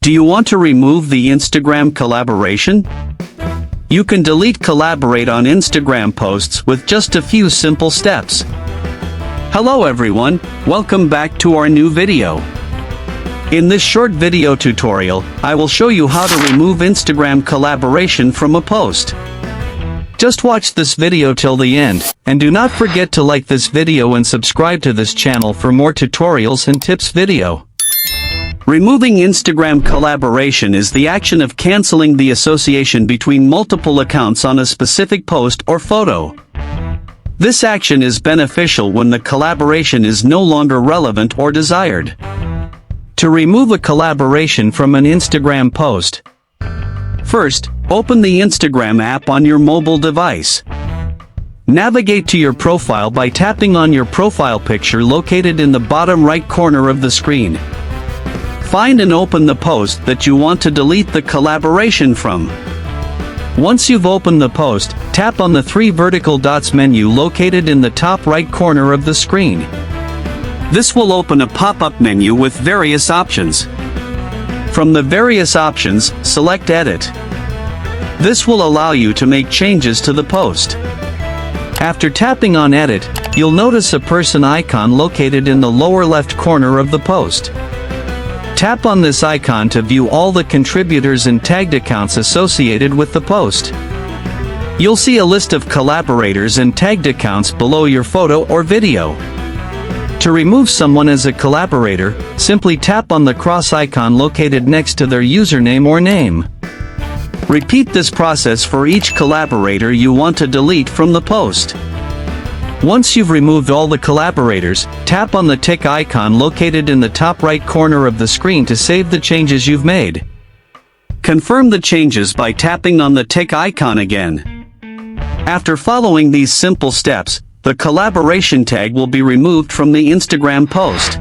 Do you want to remove the Instagram collaboration? You can delete Collaborate on Instagram posts with just a few simple steps. Hello everyone, welcome back to our new video. In this short video tutorial, I will show you how to remove Instagram collaboration from a post. Just watch this video till the end, and do not forget to like this video and subscribe to this channel for more tutorials and tips video. Removing Instagram collaboration is the action of canceling the association between multiple accounts on a specific post or photo. This action is beneficial when the collaboration is no longer relevant or desired. To remove a collaboration from an Instagram post, first, open the Instagram app on your mobile device. Navigate to your profile by tapping on your profile picture located in the bottom right corner of the screen. Find and open the post that you want to delete the collaboration from. Once you've opened the post, tap on the three vertical dots menu located in the top right corner of the screen. This will open a pop-up menu with various options. From the various options, select Edit. This will allow you to make changes to the post. After tapping on Edit, you'll notice a person icon located in the lower left corner of the post. Tap on this icon to view all the contributors and tagged accounts associated with the post. You'll see a list of collaborators and tagged accounts below your photo or video. To remove someone as a collaborator, simply tap on the cross icon located next to their username or name. Repeat this process for each collaborator you want to delete from the post. Once you've removed all the collaborators, tap on the tick icon located in the top right corner of the screen to save the changes you've made. Confirm the changes by tapping on the tick icon again. After following these simple steps, the collaboration tag will be removed from the Instagram post.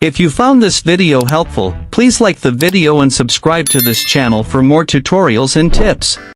If you found this video helpful, please like the video and subscribe to this channel for more tutorials and tips.